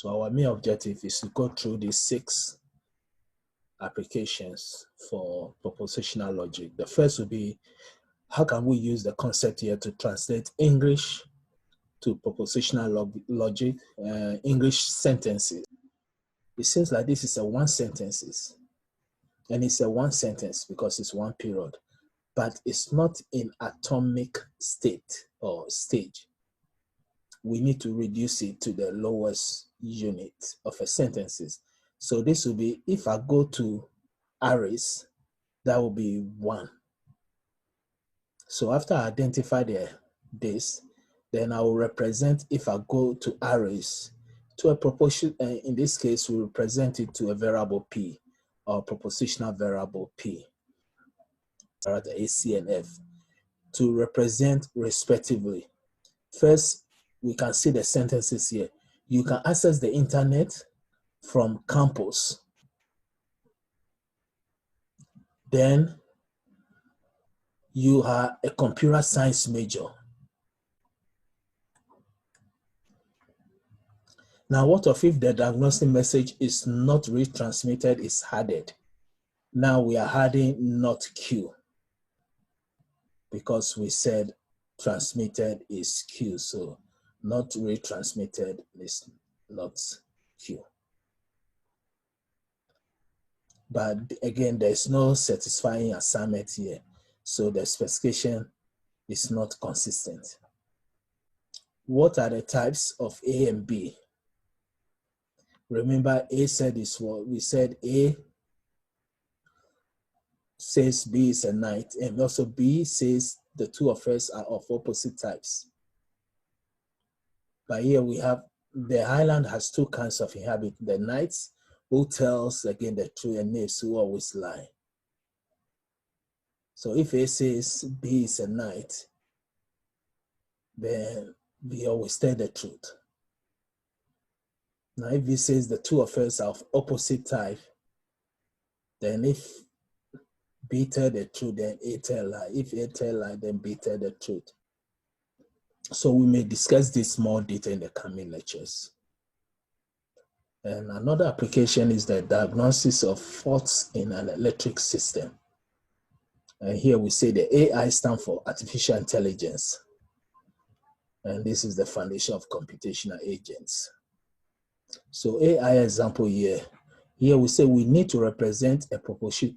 So our main objective is to go through these 6 applications for propositional logic. The first will be, how can we use the concept here to translate English to propositional logic, English sentences? It seems like this is a one sentences, and it's a one sentence because it's one period, but it's not in atomic state or stage. We need to reduce it to the lowest unit of a sentences. So this will be, if I go to arrays, that will be 1. So after I identify this, then I will represent, if I go to arrays, to a proportion, in this case, we represent it to a variable P, or propositional variable P, or the A, C, and F, to represent respectively. First, we can see the sentences here. You can access the internet from campus. Then you are a computer science major. Now, what if the diagnostic message is not retransmitted, is added? Now we are adding not Q, because we said transmitted is Q, so not retransmitted is not Q. But again, there's no satisfying assignment here, so the specification is not consistent. What are the types of A and B? Remember, A said is what we said. A says B is a knight, and also B says the two of us are of opposite types. But here we have, the island has 2 kinds of inhabitants: the knights, who tells again the truth, and knaves, who always lie. So if A says B is a knight, then B always tell the truth. Now if B says the two of us are of opposite type, then if B tell the truth, then A tell lie. If A tell lie, then B tell the truth. So we may discuss this more detail in the coming lectures. And another application is the diagnosis of faults in an electric system. And here we say the AI stands for artificial intelligence. And this is the foundation of computational agents. So AI example here. Here we say we need to represent a proportion.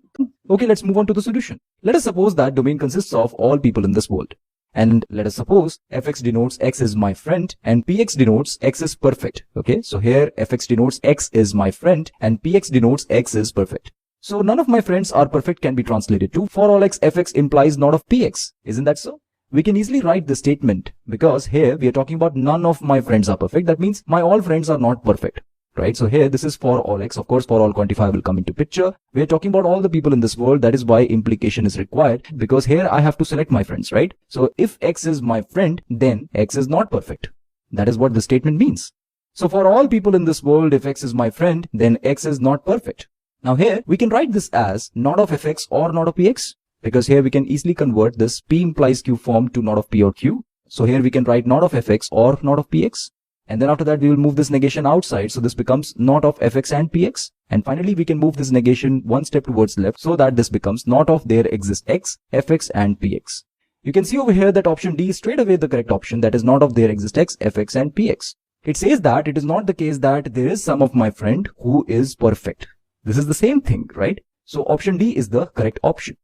Okay, let's move on to the solution. Let us suppose that domain consists of all people in this world. And let us suppose fx denotes x is my friend and px denotes x is perfect. Okay, so here fx denotes x is my friend and px denotes x is perfect. So none of my friends are perfect can be translated to, for all x, fx implies not of px. Isn't that so? We can easily write this statement, because here we are talking about none of my friends are perfect. That means my all friends are not perfect. Right? So here this is for all x. Of course, for all quantifier will come into picture. We are talking about all the people in this world. That is why implication is required, because here I have to select my friends, right? So if x is my friend, then x is not perfect. That is what the statement means. So for all people in this world, if x is my friend, then x is not perfect. Now here we can write this as not of fx or not of px, because here we can easily convert this p implies q form to not of p or q. So here we can write not of fx or not of px. And then after that, we will move this negation outside. So this becomes not of fx and px. And finally, we can move this negation one step towards left so that this becomes not of there exists x, fx and px. You can see over here that option D is straight away the correct option. That is not of there exists x, fx and px. It says that it is not the case that there is some of my friend who is perfect. This is the same thing, right? So option D is the correct option.